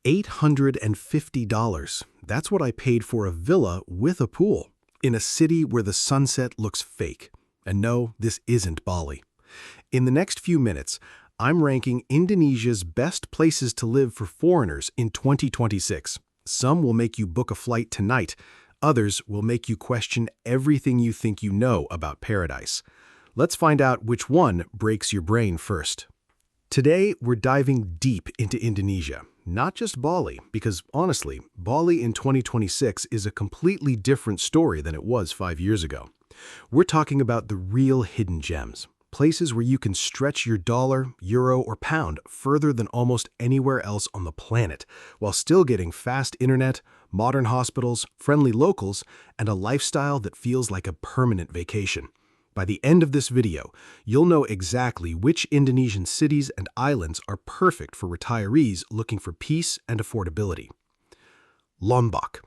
$850. That's what I paid for a villa with a pool in a city where the sunset looks fake. And no, this isn't Bali. In the next few minutes, I'm ranking Indonesia's best places to live for foreigners in 2026. Some will make you book a flight tonight. Others will make you question everything you think you know about paradise. Let's find out which one breaks your brain first. Today, we're diving deep into Indonesia, not just Bali, because honestly, Bali in 2026 is a completely different story than it was 5 years ago. We're talking about the real hidden gems, places where you can stretch your dollar, euro, or pound further than almost anywhere else on the planet, while still getting fast internet, modern hospitals, friendly locals, and a lifestyle that feels like a permanent vacation. By the end of this video, you'll know exactly which Indonesian cities and islands are perfect for retirees looking for peace and affordability. Lombok.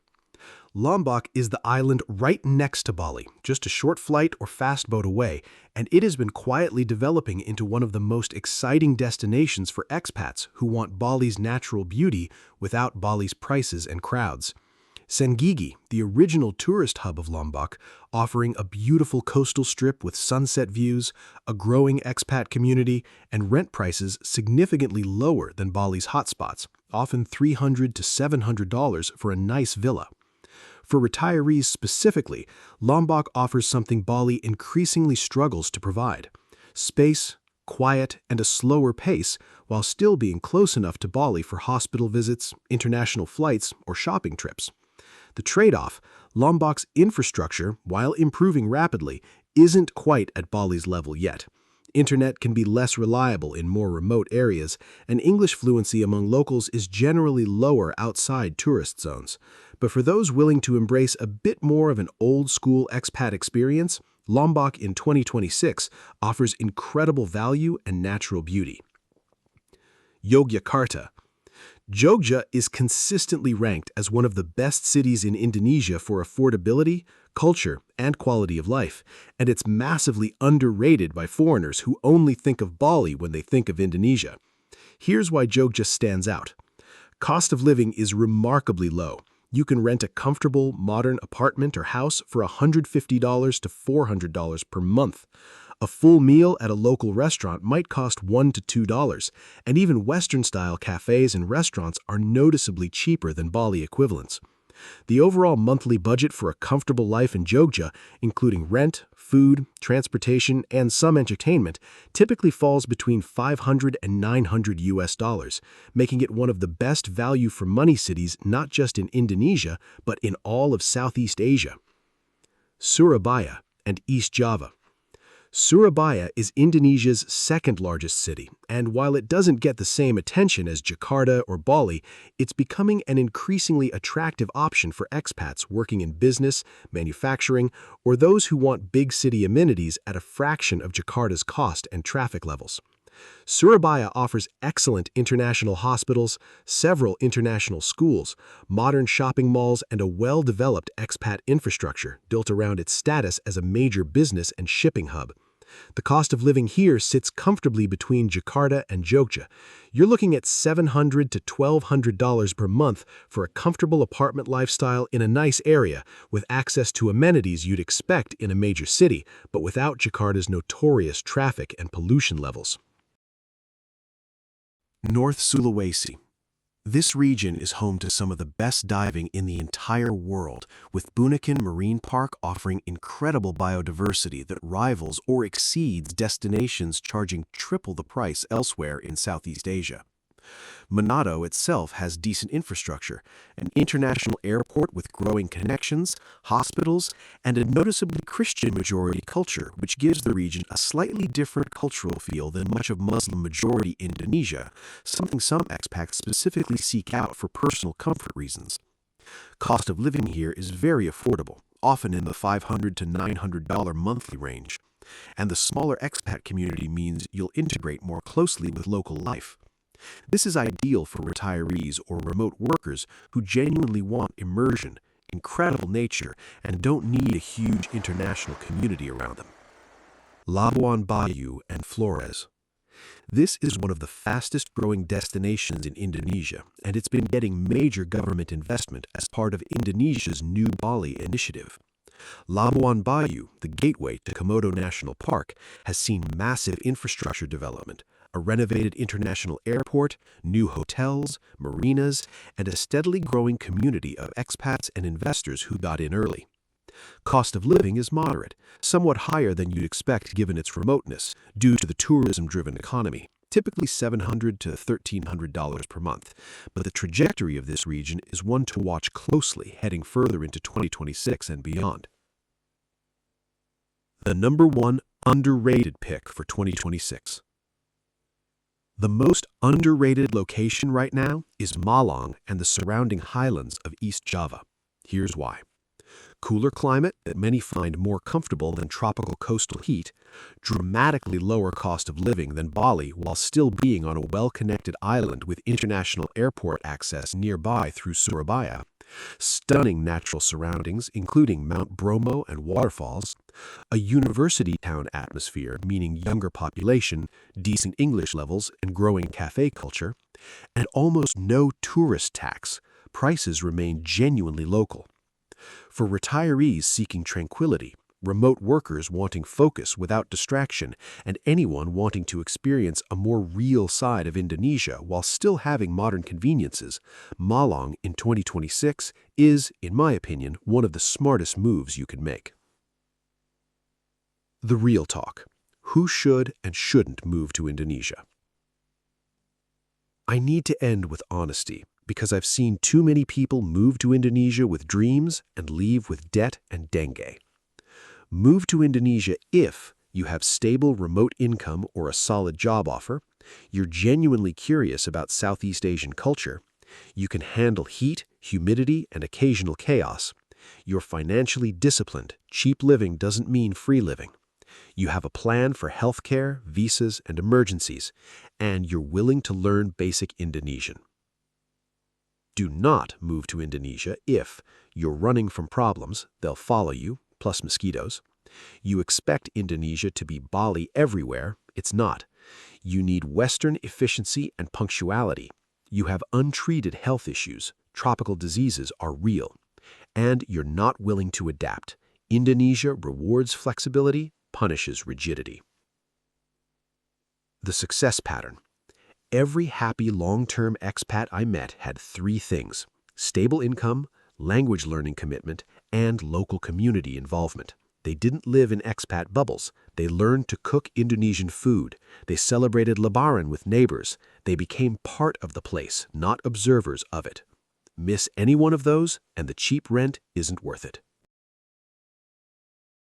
Lombok is the island right next to Bali, just a short flight or fast boat away, and it has been quietly developing into one of the most exciting destinations for expats who want Bali's natural beauty without Bali's prices and crowds. Gili, the original tourist hub of Lombok, offering a beautiful coastal strip with sunset views, a growing expat community, and rent prices significantly lower than Bali's hotspots, often $300 to $700 for a nice villa. For retirees specifically, Lombok offers something Bali increasingly struggles to provide: space, quiet, and a slower pace, while still being close enough to Bali for hospital visits, international flights, or shopping trips. The trade-off: Lombok's infrastructure, while improving rapidly, isn't quite at Bali's level yet. Internet can be less reliable in more remote areas, and English fluency among locals is generally lower outside tourist zones. But for those willing to embrace a bit more of an old-school expat experience, Lombok in 2026 offers incredible value and natural beauty. Yogyakarta. Jogja is consistently ranked as one of the best cities in Indonesia for affordability, culture, and quality of life, and it's massively underrated by foreigners who only think of Bali when they think of Indonesia. Here's why Jogja stands out. Cost of living is remarkably low. You can rent a comfortable, modern apartment or house for $150 to $400 per month. A full meal at a local restaurant might cost $1 to $2, and even Western-style cafes and restaurants are noticeably cheaper than Bali equivalents. The overall monthly budget for a comfortable life in Jogja, including rent, food, transportation, and some entertainment, typically falls between $500 and $900, making it one of the best value for money cities not just in Indonesia, but in all of Southeast Asia. Surabaya and East Java. Surabaya is Indonesia's second largest city, and while it doesn't get the same attention as Jakarta or Bali, it's becoming an increasingly attractive option for expats working in business, manufacturing, or those who want big city amenities at a fraction of Jakarta's cost and traffic levels. Surabaya offers excellent international hospitals, several international schools, modern shopping malls, and a well-developed expat infrastructure built around its status as a major business and shipping hub. The cost of living here sits comfortably between Jakarta and Jogja. You're looking at $700 to $1,200 per month for a comfortable apartment lifestyle in a nice area with access to amenities you'd expect in a major city, but without Jakarta's notorious traffic and pollution levels. North Sulawesi. This region is home to some of the best diving in the entire world, with Bunaken Marine Park offering incredible biodiversity that rivals or exceeds destinations charging triple the price elsewhere in Southeast Asia. Manado itself has decent infrastructure, an international airport with growing connections, hospitals, and a noticeably Christian-majority culture, which gives the region a slightly different cultural feel than much of Muslim-majority Indonesia, something some expats specifically seek out for personal comfort reasons. Cost of living here is very affordable, often in the $500 to $900 monthly range, and the smaller expat community means you'll integrate more closely with local life. This is ideal for retirees or remote workers who genuinely want immersion, incredible nature, and don't need a huge international community around them. Labuan Bajo and Flores. This is one of the fastest-growing destinations in Indonesia, and it's been getting major government investment as part of Indonesia's New Bali initiative. Labuan Bajo, the gateway to Komodo National Park, has seen massive infrastructure development, a renovated international airport, new hotels, marinas, and a steadily growing community of expats and investors who got in early. Cost of living is moderate, somewhat higher than you'd expect given its remoteness, due to the tourism-driven economy, typically $700 to $1,300 per month. But the trajectory of this region is one to watch closely heading further into 2026 and beyond. The number one underrated pick for 2026. The most underrated location right now is Malang and the surrounding highlands of East Java. Here's why. Cooler climate that many find more comfortable than tropical coastal heat, dramatically lower cost of living than Bali while still being on a well-connected island with international airport access nearby through Surabaya, stunning natural surroundings including Mount Bromo and waterfalls, a university town atmosphere meaning younger population, decent English levels, and growing cafe culture, and almost no tourist tax. Prices remain genuinely local. For retirees seeking tranquility, remote workers wanting focus without distraction, and anyone wanting to experience a more real side of Indonesia while still having modern conveniences, Malang in 2026 is, in my opinion, one of the smartest moves you can make. The real talk. Who should and shouldn't move to Indonesia? I need to end with honesty, because I've seen too many people move to Indonesia with dreams and leave with debt and dengue. Move to Indonesia if you have stable remote income or a solid job offer, you're genuinely curious about Southeast Asian culture, you can handle heat, humidity, and occasional chaos, you're financially disciplined, cheap living doesn't mean free living, you have a plan for healthcare, visas, and emergencies, and you're willing to learn basic Indonesian. Do not move to Indonesia if you're running from problems, they'll follow you, plus mosquitoes. You expect Indonesia to be Bali everywhere, it's not. You need Western efficiency and punctuality. You have untreated health issues, tropical diseases are real. And you're not willing to adapt. Indonesia rewards flexibility, punishes rigidity. The success pattern. Every happy long-term expat I met had three things: stable income, language learning commitment, and local community involvement. They didn't live in expat bubbles. They learned to cook Indonesian food. They celebrated Lebaran with neighbors. They became part of the place, not observers of it. Miss any one of those, and the cheap rent isn't worth it.